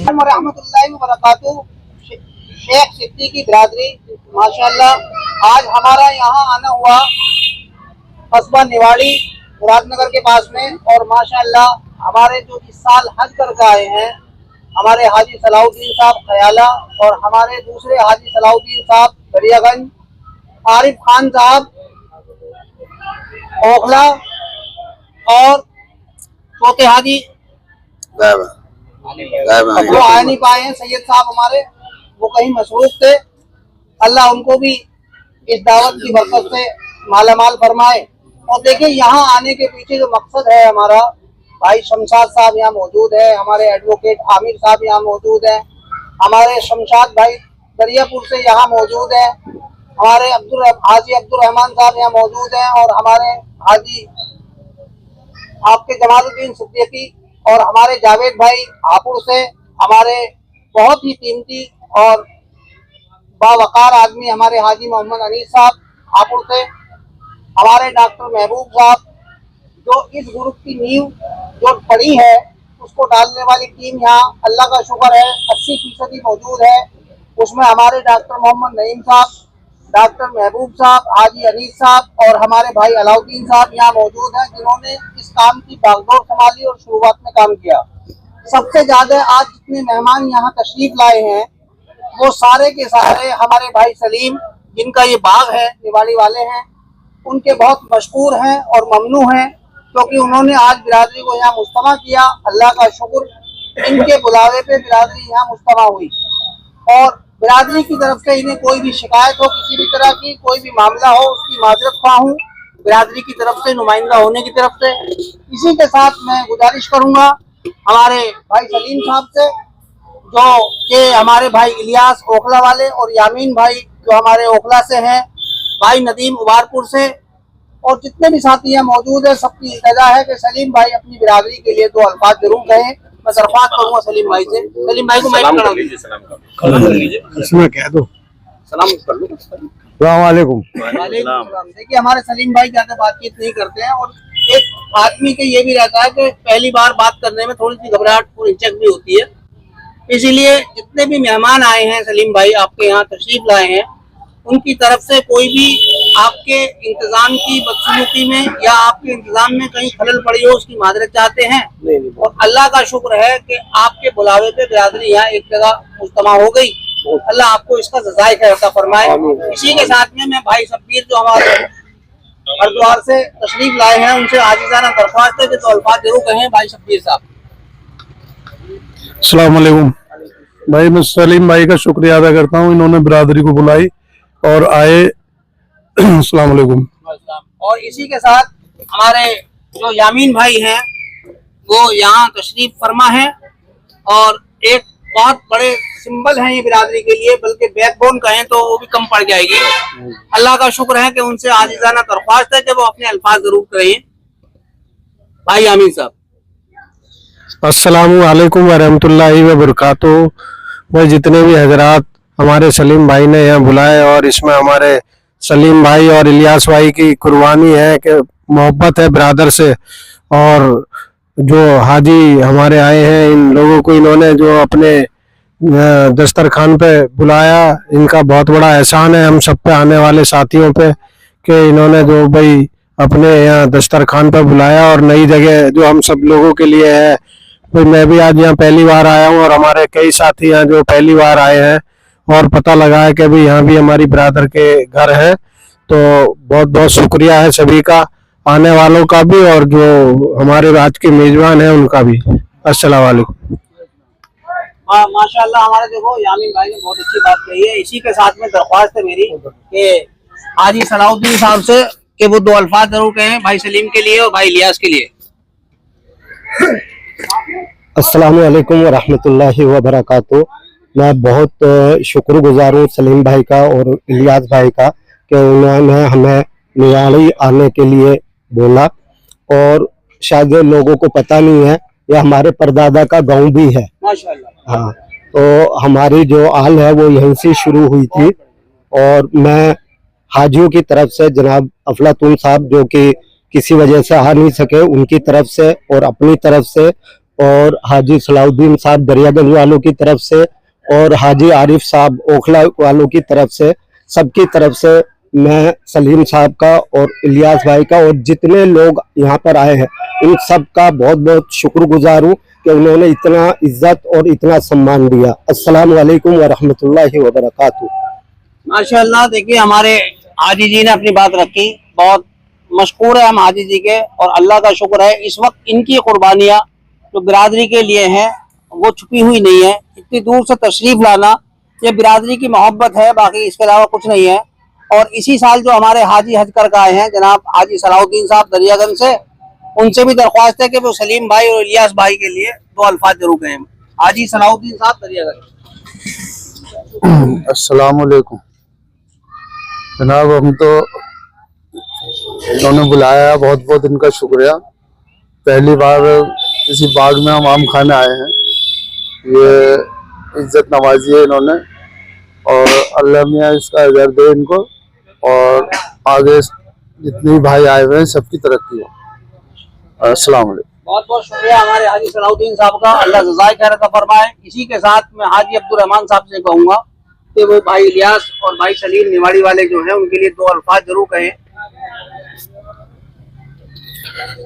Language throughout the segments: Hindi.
रहमतुल्लाहि व बरकातुहू। शेख सिद्दीकी की बिरादरी माशाअल्लाह आज हमारा यहाँ आना हुआ कस्बा निवाड़ी मुरादनगर के पास में। और माशाअल्लाह हमारे जो इस साल हज करके आए हैं हमारे हाजी सलाउद्दीन साहब खयाला और हमारे दूसरे हाजी सलाउद्दीन साहब दरियागंज, आरिफ खान साहब ओखला और चौथे हाजी वो आ नहीं पाए हैं सैयद साहब हमारे, वो कहीं मसरूफ थे। अल्लाह उनको भी इस दावत की बरकत से माला माल फरमाए। और देखिए यहाँ आने के पीछे जो मकसद है हमारा, भाई शमशाद साहब यहाँ मौजूद है, हमारे एडवोकेट आमिर साहब यहाँ मौजूद है, हमारे शमशाद भाई दरियापुर से यहाँ मौजूद है, हमारे हाजी अब्दुल रहमान साहब यहाँ मौजूद हैं और हमारे हाजी आपके जमालुद्दीन सिद्दीकी और हमारे जावेद भाई हापुड़ से, हमारे बहुत ही कीमती और बावकार आदमी हमारे हाजी मोहम्मद अनीस साहब हापुड़ से, हमारे डॉक्टर महबूब साहब जो इस ग्रुप की नींव जो पड़ी है उसको डालने वाली टीम यहाँ अल्लाह का शुक्र है 80% मौजूद है। उसमें हमारे डॉक्टर मोहम्मद नईम साहब, डॉक्टर महबूब साहब, हाजी अनीस साहब और हमारे भाई अलाउद्दीन साहब यहाँ मौजूद हैं जिन्होंने इस काम की बागडोर संभाली और शुरुआत में काम किया। सबसे ज्यादा आज जितने मेहमान यहाँ तशरीफ लाए हैं वो सारे के सारे हमारे भाई सलीम जिनका ये बाग है निवाड़ी वाले हैं, उनके बहुत मशहूर हैं और ममनू हैं क्योंकि उन्होंने आज बिरादरी को यहाँ मुस्तमा किया। अल्लाह का शुक्र, इनके बुलावे पे बिरादरी यहाँ मुस्तमा हुई और बिरादरी की तरफ से इन्हें कोई भी शिकायत हो किसी भी तरह की, कोई भी मामला हो उसकी माजरत ख्वाह हूँ बिरादरी की तरफ से, नुमाइंदा होने की तरफ से। इसी के साथ मैं गुजारिश करूँगा हमारे भाई सलीम साहब से जो के हमारे भाई इलियास ओखला वाले और यामीन भाई जो हमारे ओखला से हैं, भाई नदीम उबारपुर से और जितने भी साथी यहाँ मौजूद है सबकी इल्तिजा है कि सलीम भाई अपनी बिरादरी के लिए 2 अल्फाज जरूर कहें। मैं दरख्वास्त करूँगा सलीम भाई से, सलीम भाई को माइक कर लीजिए, इसमें कह दो सलाम कर लो। वालेकुम। देखिए हमारे सलीम भाई ज्यादा बातचीत नहीं करते हैं और एक आदमी के ये भी रहता है कि पहली बार बात करने में थोड़ी सी घबराहट और हिचक भी होती है, इसीलिए जितने भी मेहमान आए हैं सलीम भाई आपके यहाँ तशरीफ लाए हैं उनकी तरफ से कोई भी आपके इंतजाम की बदसलूकी में या आपके इंतजाम में कहीं खलल पड़ी हो उसकी माजरत चाहते हैं। और अल्लाह का शुक्र है कि आपके बुलावे पे बिरादरी यहाँ एक जगह मुस्तमा हो गई। अल्लाह आपको इसका जज़ाए खैर अता फरमाए। इसी के साथ में मैं भाई शब्बीर जो हमारे हरिद्वार से तशरीफ लाए हैं उनसे आजीज़ाना दरख्वास्त है कि 2 अल्फाज जरूर कहें। भाई शब्बीर साहब। अस्सलाम वालेकुम भाई, मैं सलीम भाई का शुक्रिया अदा करता हूँ, इन्होंने बिरादरी को बुलाई और आए। अस्सलाम वालेकुम। और इसी के साथ हमारे जो यामीन भाई हैं वो यहाँ तशरीफ फरमा है और एक बहुत बड़े सिंबल हैं ये बिरादरी के लिए, बल्कि बैकबोन कहें तो वो भी कम पड़ जाएगी। अल्लाह का शुक्र है कि उनसे आजीज़ाना दरख्वास्त है कि वो अपने अल्फाज जरूर करें। भाई यामीन साहब। अस्सलामु अलैकुम व रहमतुल्लाहि व बरकातुहू। वो जितने भी हजरात हमारे सलीम भाई ने यहाँ बुलाए और इसमें हमारे सलीम भाई और इलियास भाई की कुर्बानी है कि मोहब्बत है ब्रदर से, और जो हाजी हमारे आए हैं इन लोगों को इन्होंने जो अपने दस्तरखान पे बुलाया, इनका बहुत बड़ा एहसान है हम सब पे, आने वाले साथियों पे, कि इन्होंने जो भाई अपने यहाँ दस्तरखान पे बुलाया और नई जगह जो हम सब लोगों के लिए है। तो मैं भी आज यहाँ पहली बार आया हूँ और हमारे कई साथी यहाँ जो पहली बार आए हैं और पता लगा है कि भाई यहाँ भी हमारी ब्रदर के घर है। तो बहुत बहुत शुक्रिया है सभी का, आने वालों का भी और जो हमारे आज के मेजबान हैं उनका भी। अस्सलाम वालेकुम। माशाअल्लाह हमारे देखो यामीन भाई ने बहुत अच्छी बात कही है। इसी के साथ में दरख्वास्त है मेरी कि हाजी सलाउद्दीन साहब से कि वो 2 अल्फाज जरूर कहें भाई सलीम के लिए और भाई इलियास के लिए। अस्सलाम वालेकुम व रहमतुल्लाहि व बरकातुहू। मैं बहुत शुक्रगुजार हूँ सलीम भाई का और इलियास भाई का कि उन्होंने हमें निवाड़ी आने के लिए बोला, और शायद लोगों को पता नहीं है यह हमारे परदादा का गांव भी है माशाअल्लाह। हाँ, तो हमारी जो आल है वो यहीं से शुरू हुई थी और मैं हाजियों की तरफ से जनाब अफलातून साहब जो कि किसी वजह से आ नहीं सके उनकी तरफ से और अपनी तरफ से और हाजी सलाउद्दीन साहब दरियागंज वालों की तरफ से और हाजी आरिफ साहब ओखला वालों की तरफ से, सबकी तरफ से मैं सलीम साहब का और इलियास भाई का और जितने लोग यहाँ पर आए हैं उन सब का बहुत बहुत शुक्रगुजार हूँ कि उन्होंने इतना इज्जत और इतना सम्मान दिया। अस्सलाम वालेकुम व रहमतुल्लाहि व बरकातहू। माशाल्लाह, देखिए हमारे हाजी जी ने अपनी बात रखी, बहुत मशकूर है हम हाजी जी के, और अल्लाह का शुक्र है इस वक्त इनकी कुर्बानियाँ जो बिरादरी के लिए हैं वो छुपी हुई नहीं है। इतनी दूर से तशरीफ लाना ये बिरादरी की मोहब्बत है, बाकी इसके अलावा कुछ नहीं है। और इसी साल जो हमारे हाजी हज कर आए हैं जनाब हाजी सलाउद्दीन साहब दरियागंज से, उनसे भी दरख्वास्त है कि वो सलीम भाई और इलियास भाई के लिए दो अल्फाज जरूर कहें। हाजी सलाउद्दीन साहब दरियागंज। अस्सलाम वालेकुम जनाब, हम तो इन्होंने बुलाया, बहुत बहुत इनका शुक्रिया। पहली बार किसी बाग में हम आम खाने आए हैं, ये इज्जत नवाजी है इन्होंने, और अल्लाह मियाँ इसका अजर दे इनको, और आगे जितने भाई आए हुए हैं सबकी तरक्की हो। अस्सलाम वालेकुम। बहुत बहुत शुक्रिया हमारे हाजी सलाउद्दीन साहब का, अल्लाह जज़ाए खैर अता फरमाए। इसी के साथ मैं हाजी अब्दुर्रहमान साहब से कहूँगा कि वो भाई इलियास और भाई सलीम निवाड़ी वाले जो हैं उनके लिए दो अल्फाज जरूर कहें।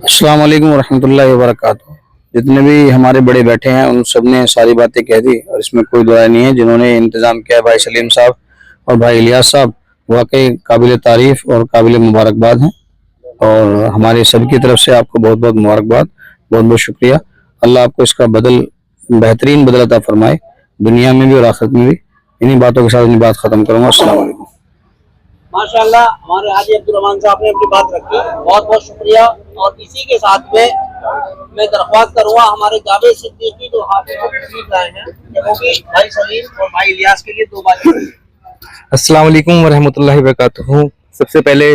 अस्सलाम वालेकुम रहमतुल्लाहि व बरकातहू। जितने भी हमारे बड़े बैठे हैं उन सब ने सारी बातें कह दी और इसमें कोई दुआ नहीं है। जिन्होंने इंतज़ाम किया भाई सलीम साहब और भाई इलियास साहब, वाकई काबिल तारीफ और काबिल मुबारकबाद हैं, और हमारे सबकी तरफ से आपको बहुत बहुत मुबारकबाद, बहुत बहुत शुक्रिया। अल्लाह आपको इसका बेहतरीन बदल अता फरमाए, दुनिया में भी और आखिरत में भी। इन्हीं बातों के साथ अपनी बात खत्म करूंगा। अस्सलाम वालेकुम। माशाल्लाह, हमारे हाजी अब्दुर्रहमान साहब ने अपनी बात रखी, बहुत बहुत शुक्रिया। और इसी के साथ में मैं दरख्वास्त करूंगा हमारे जावेद सिद्दीकी जो हाफिज तशरीफ लाए हैं कि वो भी भाई सलीम और भाई इलियास के लिए दो बातें। अस्सलाम वालेकुम व रहमतुल्लाहि व बरकातहू। सबसे पहले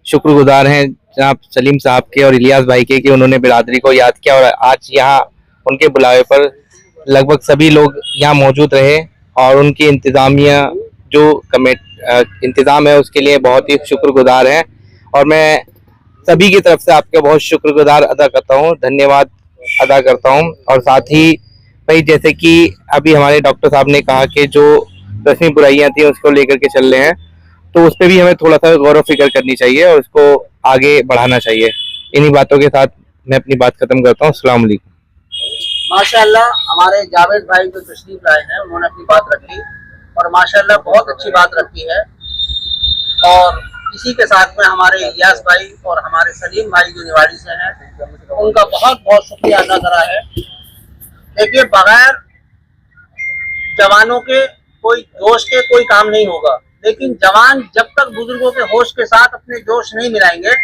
शुक्रगुजार हैं जनाब सलीम साहब के और इलियास भाई के कि उन्होंने बिरादरी को याद किया, और आज यहाँ उनके बुलावे पर लगभग सभी लोग यहाँ मौजूद रहे, और उनकी इंतज़ामिया जो इंतज़ाम है उसके लिए बहुत ही शुक्रगुजार हैं। और मैं सभी की तरफ से आपके बहुत शुक्रगुजार अदा करता हूँ, धन्यवाद अदा करता हूँ। और साथ ही भाई जैसे कि अभी हमारे डॉक्टर साहब ने कहा कि जो रस्मी बुराइयाँ थी उसको लेकर के चल रहे हैं, तो उस पर भी हमें थोड़ा सा गौर व फिक्र करनी चाहिए और उसको आगे बढ़ाना चाहिए। इन्हीं बातों के साथ मैं अपनी बात खत्म करता हूँ। अस्सलाम वालेकुम। माशाल्लाह, हमारे जावेद भाई जो तशरीफ लाए हैं उन्होंने अपनी बात रखी, और माशाल्लाह बहुत अच्छी बात रखी है। और इसी के साथ में हमारे इलियास भाई और हमारे सलीम भाई जो निवाड़ी से हैं उनका बहुत बहुत शुक्रिया अदा करा है। देखिए, बगैर जवानों के कोई जोश के कोई काम नहीं होगा, लेकिन जवान जब तक बुजुर्गों के होश के साथ अपने जोश नहीं मिलाएंगे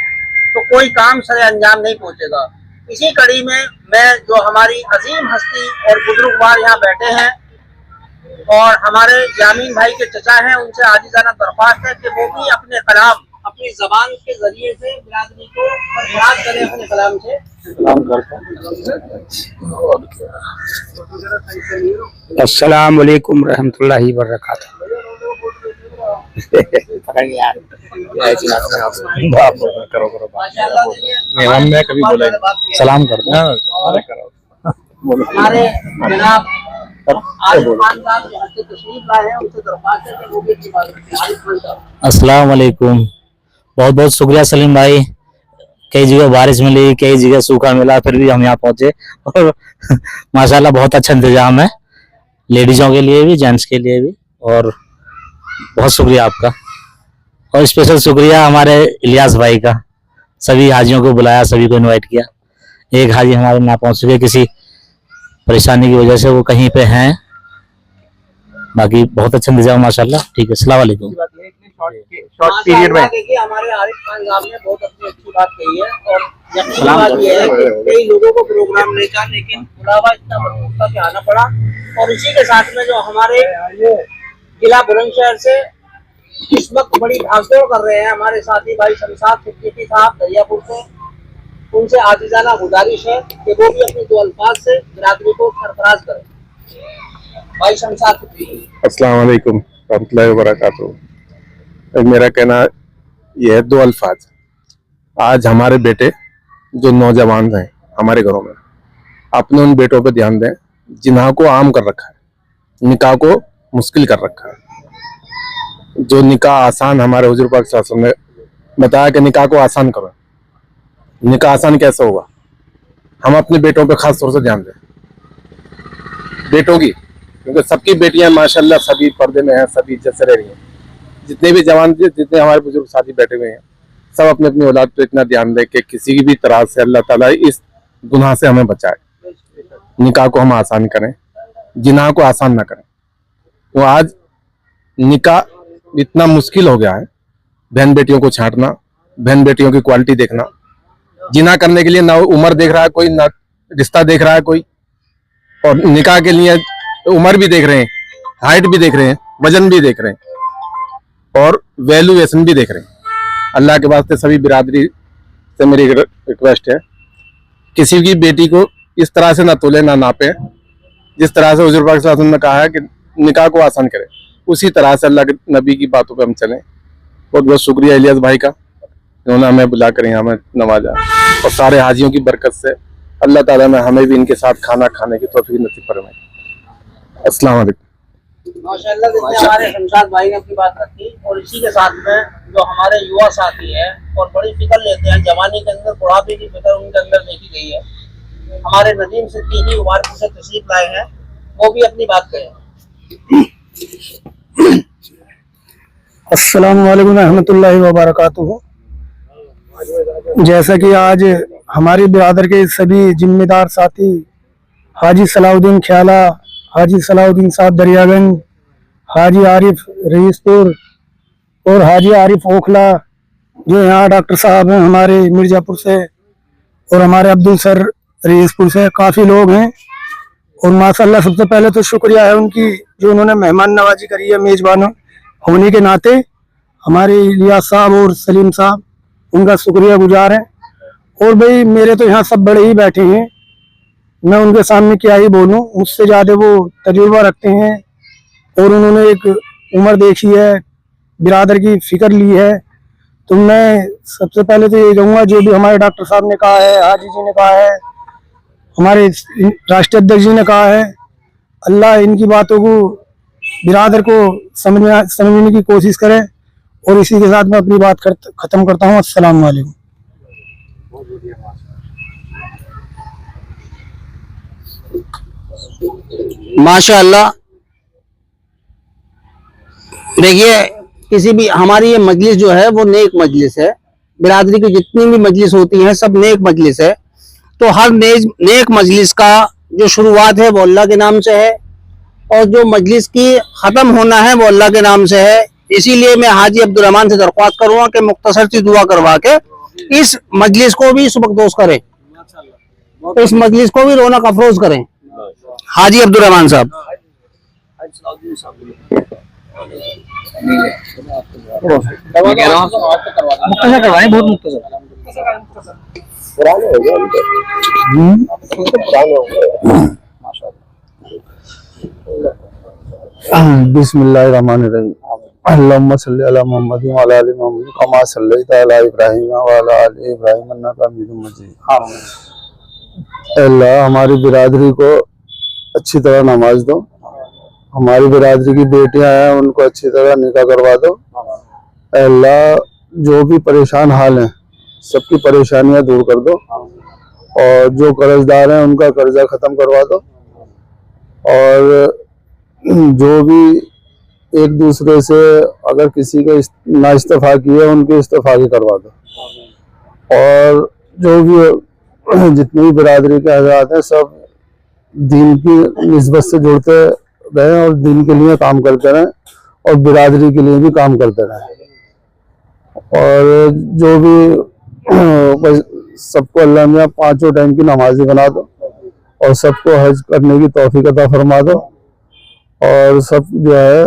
तो कोई काम सरे अंजाम नहीं पहुंचेगा। इसी कड़ी में मैं जो हमारी अजीम हस्ती और बुजुर्गवार यहाँ बैठे हैं और हमारे यामीन भाई के चचा हैं, उनसे आजिज़ाना दरख्वास्त है कि वो भी अपने कलाम, अपनी जबान के जरिए से बिरादरी को फरियाद करें, अपने कलाम से। अस्सलाम वालेकुम रहमतुल्लाहि व बरकातहू। मैं कभी बोला सलाम करता हूँ। हमारे जनाब आरिफ खान साहब जो हस्ती तशरीफ लाए हैं उनसे दरख्वास्त है कि वो भी अच्छी बात रखें। आरिफ खान साहब। अस्सलाम वालेकुम। बहुत बहुत शुक्रिया सलीम भाई, कई जगह बारिश मिली, कई जगह सूखा मिला, फिर भी हम यहाँ पहुंचे, और माशाल्लाह बहुत अच्छा इंतजाम है, लेडीजों के लिए भी जेंट्स के लिए भी, और बहुत शुक्रिया आपका। और स्पेशल शुक्रिया हमारे इलियास भाई का, सभी हाजियों को बुलाया, सभी को इनवाइट किया। एक हाजी हमारे ना पहुंच सके किसी परेशानी की वजह से, वो कहीं पे हैं, बाकी बहुत अच्छा इंतजाम माशाल्लाह। ठीक है, अस्सलाम वालेकुम। शॉर्ट पीरियड में देखिए, हमारे आरिफ खान साहब ने बहुत अपनी अच्छी बात कही है, और यकीनी बात यह है कि कई लोगों को प्रोग्राम नहीं था, लेकिन बुलावा इतना मजबूत था कि आना पड़ा। और इसी के साथ में जो हमारे जिला बुलंदशहर से इस वक्त बड़ी भागदौड़ कर रहे हैं हमारे साथी भाई शमशाद सिद्दीकी साहब दरियापुर से, उनसे आजिज़ाना गुजारिश है कि वो भी अपने दो अल्फाज से बिरादरी को सरफराज करें। भाई शमशाद सिद्दीकी। अस्सलाम वालेकुम रहमतुल्लाहि व बरकातहू। मेरा कहना यह है, दो अल्फाज। आज हमारे बेटे जो नौजवान हैं हमारे घरों में, अपने उन बेटों पे ध्यान दें जिन्हों को आम कर रखा है, निकाह को मुश्किल कर रखा है। जो निकाह आसान, हमारे हुजूर पाक सल्लल्लाहु अलैहि वसल्लम ने बताया कि निकाह को आसान करो। निकाह आसान कैसे होगा? हम अपने बेटों पे खास तौर से ध्यान दें, बेटों की, क्योंकि सबकी बेटियां माशाल्लाह सभी पर्दे में हैं, सभी इज्जत से रह रही हैं। जितने भी जवान, जितने हमारे बुजुर्ग साथी बैठे हुए हैं, सब अपने अपनी औलाद पे इतना ध्यान दें कि किसी भी तरह से अल्लाह ताला इस गुनाह से हमें बचाए। निकाह को हम आसान करें, जिनाह को आसान ना करें। तो आज निकाह इतना मुश्किल हो गया है, बहन बेटियों को छांटना, बहन बेटियों की क्वालिटी देखना। जिना करने के लिए ना उम्र देख रहा है कोई, ना रिश्ता देख रहा है कोई, और निकाह के लिए उम्र भी देख रहे हैं, हाइट भी देख रहे हैं, वजन भी देख रहे हैं, और वैल्यूएशन भी देख रहे हैं। अल्लाह के वास्ते सभी बिरादरी से मेरी रिक्वेस्ट है, किसी की बेटी को इस तरह से ना तोले ना नापे। जिस तरह से हुजूर पाक सल्लल्लाहु अलैहि वसल्लम ने कहा है कि निकाह को आसान करें, उसी तरह से अल्लाह के नबी की बातों पे हम चलें। बहुत बहुत शुक्रिया इलियास भाई का, उन्होंने हमें बुला कर यहाँ हमें नवाजा, और सारे हाजियों की बरकत से अल्लाह ताला ने हमें भी इनके साथ खाना खाने की तौफीक नसीब फरमाई। अस्सलाम वालेकुम। माशाल्लाह जिसने हमारे शमशाद भाई ने अपनी बात रखी, और इसी के साथ में जो हमारे युवा साथी हैं और बड़ी फिक्र लेते हैं, जवानी के अंदर बुढ़ापे की फिक्र उनके अंदर देखी गई है, हमारे नदीम सिद्दीकी उमरपुर से तशरीफ लाए हैं, वो भी अपनी बात करें। अस्सलाम वालेकुम रहमतुल्लाहि व बरकातुहू। जैसा कि आज हमारी बिरादर के सभी जिम्मेदार साथी हाजी सलाउद्दीन ख्याला, हाजी सलाउद्दीन साहब दरियागंज, हाजी आरिफ रईसपुर और हाजी आरिफ ओखला, जो यहाँ डॉक्टर साहब हैं हमारे मिर्जापुर से, और हमारे अब्दुल सर रईसपुर से, काफ़ी लोग हैं। और माशाल्लाह सबसे पहले तो शुक्रिया है उनकी, जो उन्होंने मेहमान नवाजी करी है मेज़बान होने के नाते। हमारे इलियास साहब और सलीम साहब उनका शुक्रिया गुजार है। और भाई मेरे तो यहाँ सब बड़े ही बैठे हैं, मैं उनके सामने क्या ही बोलूं, मुझसे ज़्यादा वो तजुर्बा रखते हैं, और उन्होंने एक उम्र देखी है, बिरादर की फिक्र ली है। तो मैं सबसे पहले तो ये कहूँगा, जो भी हमारे डॉक्टर साहब ने कहा है, हाजी जी ने कहा है, हमारे राष्ट्रीय अध्यक्ष जी ने कहा है, अल्लाह इनकी बातों को बिरादर को समझने की कोशिश करें। और इसी के साथ मैं अपनी बात खत्म करता हूँ। अस्सलाम वालेकुम। माशाअल्लाह, देखिए किसी भी हमारी ये मजलिस जो है वो नेक मजलिस है। बिरादरी की जितनी भी मजलिस होती हैं सब नेक मजलिस है। तो हर नेक मजलिस का जो शुरुआत है वो अल्लाह के नाम से है, और जो मजलिस की ख़त्म होना है वो अल्लाह के नाम से है। इसीलिए मैं हाजी अब्दुल रहमान से दरख्वास्त करूँगा कि मुख्तसर सी दुआ करवा के इस मजलिस को भी सुबकदोश करें, इस मजलिस को भी रौनक अफरोज करें। हाजी अब्दुल रहमान साहब। बिस्मिल्लाहिर्रहमानिर्रहीम। अल्लाहुम्मा सल्ली अला मुहम्मद व अला आलि मुहम्मद कमा सल्लैता अला इब्राहीम व अला आलि इब्राहीम इन्नका हमीदुम मजीद। अल्लाह हमारी बिरादरी को अच्छी तरह नवाज दो, हमारी बिरादरी की बेटियां हैं उनको अच्छी तरह निकाह करवा दो। अल्लाह जो भी परेशान हाल हैं सबकी परेशानियां दूर कर दो, और जो कर्जदार हैं उनका कर्जा ख़त्म करवा दो, और जो भी एक दूसरे से अगर किसी का ना इस्तीफा किए उनकी इस्तीफाकी करवा दो। और जो भी जितनी भी बिरादरी के हज़रात हैं सब दीन की निस्बत से जुड़ते रहें और दीन के लिए काम करते रहें और बिरादरी के लिए भी काम करते रहें। और जो भी सबको अल्लाह मियां पांचों टाइम की नमाजी बना दो, और सबको हज करने की तौफीक अता फरमा दो, और सब जो है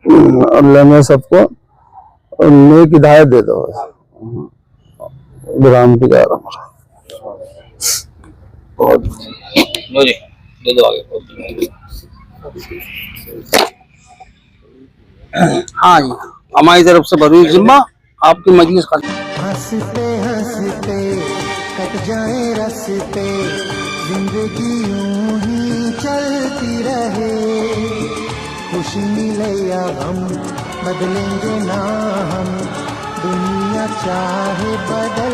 अल्लाह में सबको नेक हिदायत दे दो। विराम की जा रहा हाँ जी, हमारी तरफ से बरूई जिम्मा आपकी मजलिस का। हंसते हंसते कट जाए रस्ते, जिंदगी यूं ही चलती रहे, खुशी मिले या गम बदलेंगे ना हम, दुनिया चाहे बदल